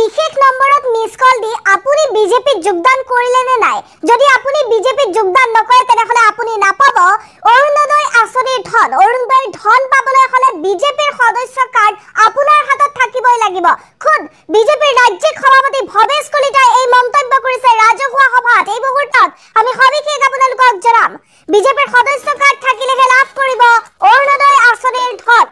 বিশেষ নম্বৰত মিস কল দি আপুনি বিজেপি যোগদান কৰিলে নে নাই যদি আপুনি বিজেপি যোগদান নকৰে তেনেহলে আপুনি নাপাব অৰুণোদয় আঁচনিৰ ধন অৰুণোদয় ধন পাবলৈ হলে বিজেপিৰ সদস্য কাৰ্ড আপোনাৰ হাতত থাকিবই লাগিব খুদ বিজেপিৰ ৰাজ্যিক সভাপতি ভৱেশ কলিতাই এই মন্তব্য কৰিছে ৰাজহুৱা সভাত এই মুহূৰ্তত আমি সবিশেষ আপোনালোকক জনাম বিজেপিৰ সদস্য কাৰ্ড থাকিলেহে লাভ কৰিব অৰুণোদয় আঁচনিৰ ধন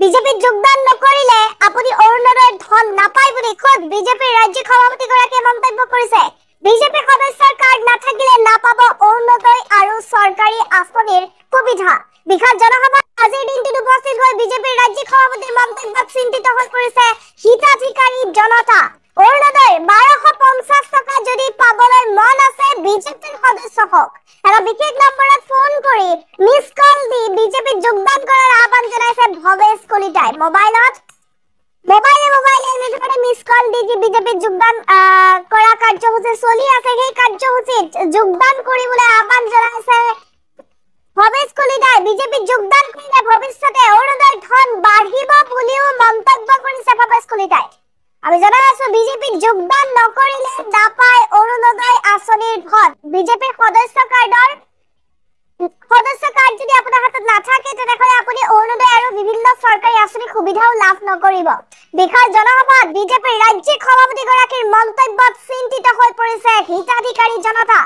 বিজেপি যোগদান নকৰিলে আপুনি অৰুণোদয়ৰ ধন নাপায় বুলি খুদ বিজেপিৰ ৰাজ্যিক সভাপতি গৰাকীয়ে মন্তব্য কৰিছে বিজেপি সদস্যৰ কাৰ্ড নাথাকিলে নাপাব অৰুণোদয় আৰু চৰকাৰী আঁচনিৰ সুবিধা বিশাল জনসভাত আজিৰ দিনটোত উপস্থিত হৈ বিজেপিৰ ৰাজ্যিক সভাপতিৰ মন্তব্যত চিন্তিত হৈ পৰিছে হিতাধিকাৰী জনতা অৰুণোদয় 1250 টকা যদি পাবলৈ মন আছে বিজেপিৰ সদস্য হওক এটা বিশেষ নম্বৰত ফোন কৰি মিস কল দি বিজেপি যোগদান কৰাৰ আহ্বান জনাইছে ভৱেশ কলিতাই মোবাইলে এনেদৰে মিস কল দি বিজেপি যোগদান কৰা কাৰ্যসূচী চলি আছে সেই কাৰ্যসূচীত যোগদান কৰিবলৈ আহ্বান জনাইছে ভৱেশ কলিতাই বিজেপি যোগদান কৰিলে ভৱিষ্যতে অৰুণোদয় ধন বাঢ়িব বুলিও মন্তব্য কৰিছে ভৱেশ কলিতাই আমি জনাই আছো বিজেপি যোগদান নকৰিলে নাপায় অৰুণোদয় আঁচনিৰ ধন বিজেপিৰ সদস্য কাৰ্ড যদি আপোনাৰ হাতত নাথাকে তেনেহলে আপুনি অৰুণোদয় আৰু বিভিন্ন চৰকাৰী আঁচনিৰ সুবিধাও লাভ নকৰিব বিশাল জনসভাত বিজেপিৰ ৰাজ্যিক সভাপতি গৰাকীৰ মন্তব্যত চিন্তিত হৈ পৰিছে হিতাধিকাৰী জনতা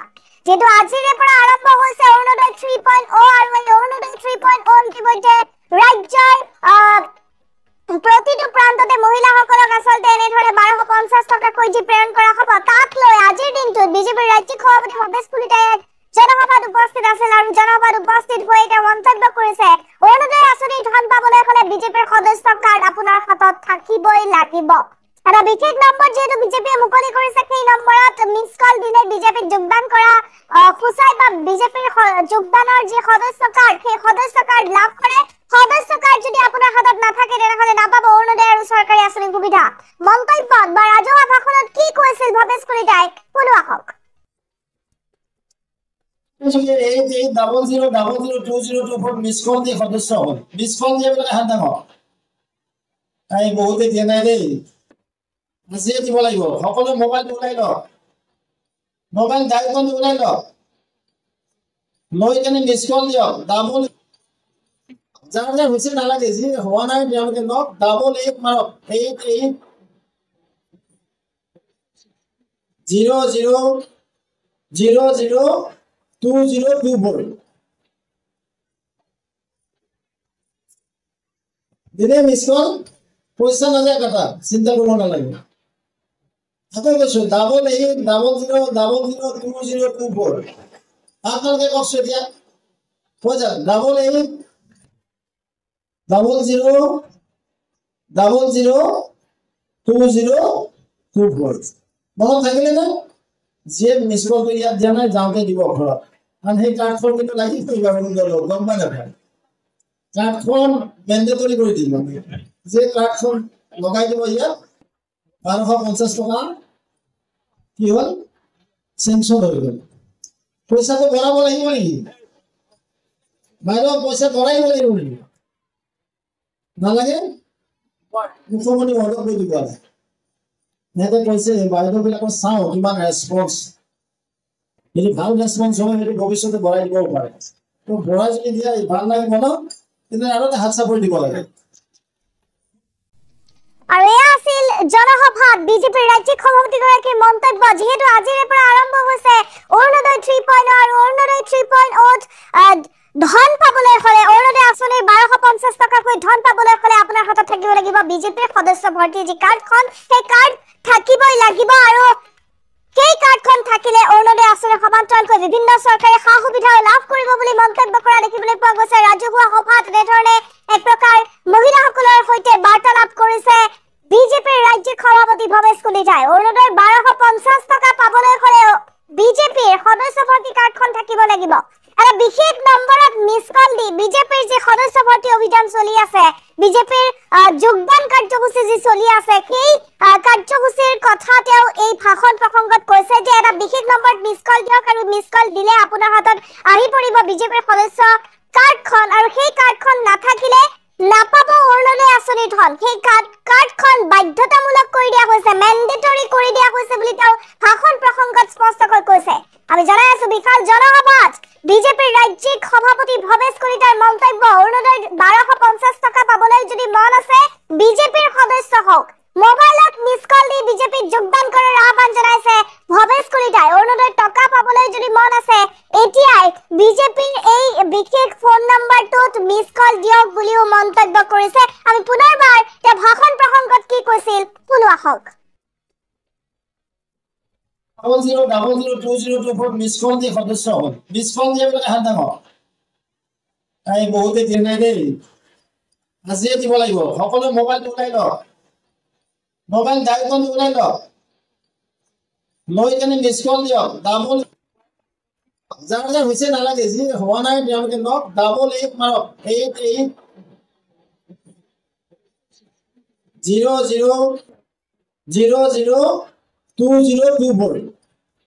যেহেতু আজিৰে পৰা আৰম্ভ হৈছে অৰুণোদয় 3.0 আৰু এই অৰুণোদয় 3.0 ইতিমধ্যে ৰাজ্যৰ প্ৰতিটো প্ৰান্ততে মহিলাসকলক আচলতে এনেদৰে 1250 টকাকৈ যি প্ৰেৰণ কৰা হ'ব তাক লৈ আজিৰ দিনটোত বিজেপিৰ ৰাজ্যিক সভাপতি ভৱেশ কলিতাই জনসভাত উপস্থিত আছিল আৰু জনসভাত উপস্থিত হৈ এটা মন্তব্য কৰিছে অৰুণোদয় আঁচনিৰ ধন পাবলৈ হলে বিজেপিৰ সদস্য কাৰ্ড আপোনাৰ হাতত থাকিবই লাগিব এটা বিশেষ নম্বৰ যেহেতু বিজেপিয়ে মুকলি কৰিছে সেই নম্বৰত মিস কল দিলে বিজেপিত যোগদান কৰা খুচাই বা বিজেপিৰ যোগদানৰ যি সদস্য কাৰ্ড সেই সদস্য কাৰ্ড লাভ কৰে সদস্য কাৰ্ড যদি আপোনাৰ হাতত নাথাকে তেনেহলে নাপাব অৰুণোদয় আৰু চৰকাৰী আঁচনিৰ সুবিধা মন্তব্যত বা ৰাজহুৱা ভাষণত কি কৈছিল ভৱেশ কলিতাই শুনো আহক এই 00002024 মিস কল দি সদস্য হল মিস কল দিয়ে বলে হাত দাও এই বহুতে দিয়ে নাই দেই আজিয়ে দিব লাগিব সকলো মোবাইল ওলাই ল মোবাইল ডাইকন ওলাই ল লৈ কেনে মিস কল দিও ডাবল যাৰ যাৰ হৈছে নালাগে যি হোৱা নাই তেওঁলোকে লওক ডাবল 8 মাৰক 88 00002024 দিনে মিস কল পয়সা না যায় কথা চিন্তা করব না লাগে হাতে বসো ডাবল 8 00002024 আপনাকে কষ্ট দিয়া পয়সা ডাবল 8 00002024 মন থাকিলে না যে মিস কল কৰি ইয়াত দিয়া নাই যাওঁতে দিব ঘৰত আৰু সেই কাৰ্ডখন কিন্তু লাগি থাকিব গম পাই নাপায় কাৰ্ডখন মেন্ডেটৰি কৰি দিব যে কাৰ্ডখন লগাই দিব ইয়াত 1250 টকা কি হল চেংচন হৈ গল পইচাটো ভৰাব লাগিব নেকি বাইদেউ পইচা ভৰাই লাগিব নেকি নালাগে মুখ্যমন্ত্ৰী মহোদয় কৈ দিব নেতে কৈছে বাইদেউ বিলাকৰ চাওঁ কিমান ৰেছপন্স যদি ভাল ৰেছপন্স হয় সেইটো ভৱিষ্যতে ভৰাই দিব পাৰে তো ভৰাই যদি দিয়া ভাল লাগিব ন কিন্তু আৰু হাত চাপৰি দিব লাগে আৰু এয়া আছিল জনসভাত বিজেপিৰ ৰাজ্যিক সভাপতি গৰাকীৰ মন্তব্য যেহেতু আজিৰে পৰা আৰম্ভ হৈছে অৰুণোদয় 3.0 আৰু অৰুণোদয় 3.0 ধন পাবলৈ হলে অৰুণোদয় আঁচনিৰ 1250 টকাকৈ ধন পাবলৈ হলে আপোনাৰ হাতত থাকিব লাগিব বিজেপিৰ সদস্য ভৰ্তি যি কাৰ্ডখন সেই কাৰ্ড থাকিবই লাগিব আৰু সেই কাৰ্ডখন থাকিলে অৰুণোদয় আঁচনিৰ সমান্তৰালকৈ বিভিন্ন চৰকাৰী সা সুবিধা লাভ কৰিব বুলি মন্তব্য কৰা দেখিবলৈ পোৱা গৈছে ৰাজহুৱা সভাত এনেধৰণে এক প্ৰকাৰ মহিলাসকলৰ সৈতে বাৰ্তালাপ কৰিছে বিজেপিৰ ৰাজ্যিক সভাপতি ভৱেশ কলিতাই অৰুণোদয় 1250 টকা পাবলৈ হলে বিজেপিৰ সদস্য ভৰ্তি কাৰ্ডখন থাকিব লাগিব এটা বিশেষ নম্বৰত মিস কল দি বিজেপিৰ যে সদস্য ভৰ্তি অভিযান চলি আছে বিজেপিৰ যোগদান কাৰ্যসূচী যি চলি আছে সেই কাৰ্যসূচীৰ কথা তেওঁ এই ভাষণ প্ৰসংগত কৈছে যে এটা বিশেষ নম্বৰত মিস কল দিয়ক আৰু মিস কল দিলে আপোনাৰ হাতত আহি পৰিব বিজেপিৰ সদস্য কাৰ্ডখন আৰু সেই কাৰ্ডখন নাথাকিলে নাপাব অৰুণোদয় আঁচনিৰ ধন সেই কাৰ্ডখন বাধ্যতামূলক কৰি দিয়া হৈছে হৈছে, মেণ্ডেটৰী কৰি দিয়া হৈছে বুলি তেওঁ ভাষণ প্ৰসংগত স্পষ্টকৈ কৈছে। আমি জনাই আছো বিশাল জনসভাত বিজেপিৰ ৰাজ্যিক সভাপতি ভৱেশ কলিতাৰ মন্তব্য, অৰুণোদয় 1250 টকা পাবলৈ যদি মন আছে বিজেপিৰ সদস্য হওক। মোবাইলত মিছ কল দি বিজেপিত যোগদান কৰাৰ আহ্বান জনাইছে ভৱেশ কলিতাই। অৰুণোদয় টকা পাবলৈ যদি মন আছে এতিয়াই বিজেপিৰ এই বিশেষ ফোন নম্বৰটোত মিছ কল দিয়ক বুলিও মন্তব্য কৰিছে। আমি পুনৰবাৰ তেওঁ ভাষণ প্ৰসংগত কি কৈছিল শুনো আহক। 00002024 মিছ কল দি সদস্য হ'ল। মিছ কল দিয়ে বোলে হাত ডাঙৰ এই বহুতে দিয়ে নাই দেই, আজিয়ে দিব লাগিব। সকলোৱে মোবাইলটো ওলাই লওক, মোবাইল ডাইৰেক্টত ওলাই লওক, লৈ কেনে মিছ কল দিয়ক। ডাবল যাৰ যাৰ হৈছে নালাগে, যি হোৱা নাই তেওঁলোকে লওক, 88 মাৰক, 8800002024